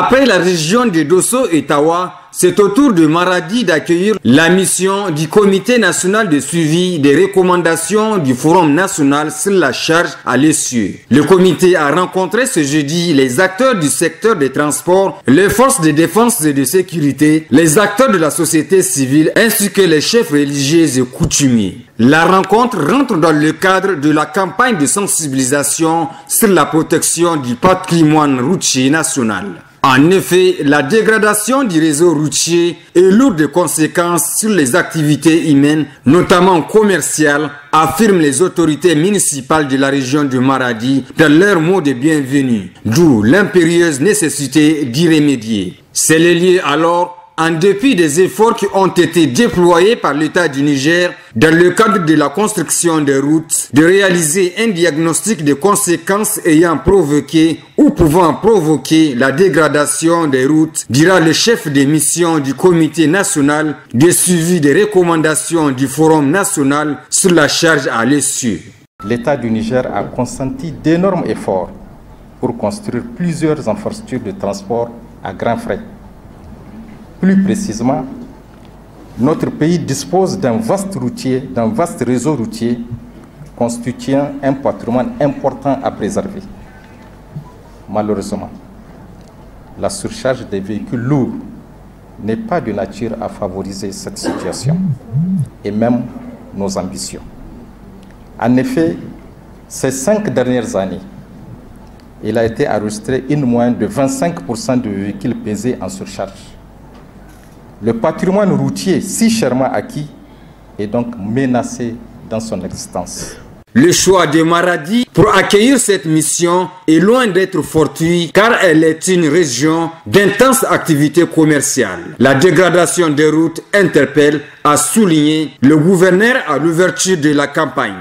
Après la région de Dosso et Tawa, c'est au tour de Maradi d'accueillir la mission du Comité national de suivi des recommandations du Forum national sur la charge à l'essieu. Le comité a rencontré ce jeudi les acteurs du secteur des transports, les forces de défense et de sécurité, les acteurs de la société civile ainsi que les chefs religieux et coutumiers. La rencontre rentre dans le cadre de la campagne de sensibilisation sur la protection du patrimoine routier national. En effet, la dégradation du réseau routier est lourde de conséquences sur les activités humaines, notamment commerciales, affirment les autorités municipales de la région de Maradi dans leur mot de bienvenue, d'où l'impérieuse nécessité d'y remédier. C'est le lieu alors, en dépit des efforts qui ont été déployés par l'État du Niger dans le cadre de la construction des routes, de réaliser un diagnostic des conséquences ayant provoqué ou pouvant provoquer la dégradation des routes, dira le chef de mission du Comité national de suivi des recommandations du Forum national sur la charge à l'essieu. L'État du Niger a consenti d'énormes efforts pour construire plusieurs infrastructures de transport à grands frais. Plus précisément, notre pays dispose d'un vaste réseau routier constituant un patrimoine important à préserver. Malheureusement, la surcharge des véhicules lourds n'est pas de nature à favoriser cette situation et même nos ambitions. En effet, ces 5 dernières années, il a été enregistré une moyenne de 25% de véhicules pesés en surcharge. Le patrimoine routier, si chèrement acquis, est donc menacé dans son existence. Le choix de Maradi pour accueillir cette mission est loin d'être fortuit car elle est une région d'intense activité commerciale. La dégradation des routes interpelle, a souligné le gouverneur à l'ouverture de la campagne.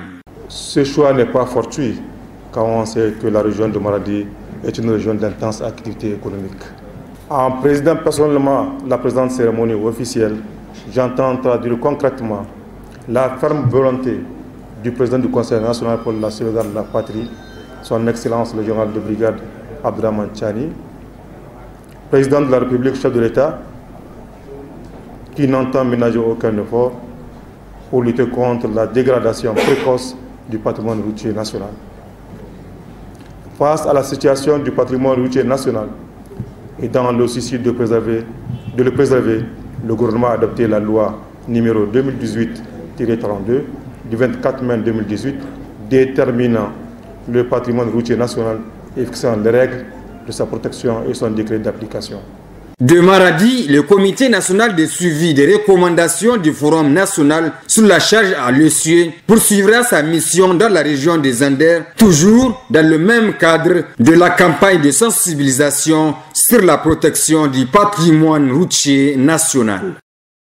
Ce choix n'est pas fortuit car on sait que la région de Maradi est une région d'intense activité économique. En présidant personnellement la présente cérémonie officielle, j'entends traduire concrètement la ferme volonté du président du Conseil national pour la sauvegarde de la patrie, son Excellence le général de brigade Abdourahmane Tchani, président de la République, chef de l'État, qui n'entend ménager aucun effort pour lutter contre la dégradation précoce du patrimoine routier national. Face à la situation du patrimoine routier national, et dans le souci de le préserver, le gouvernement a adopté la loi numéro 2018-32 du 24 mai 2018 déterminant le patrimoine routier national et fixant les règles de sa protection et son décret d'application. De Maradi, le Comité national de suivi des recommandations du Forum national sur la charge à l'essieu poursuivra sa mission dans la région des Anders, toujours dans le même cadre de la campagne de sensibilisation sur la protection du patrimoine routier national.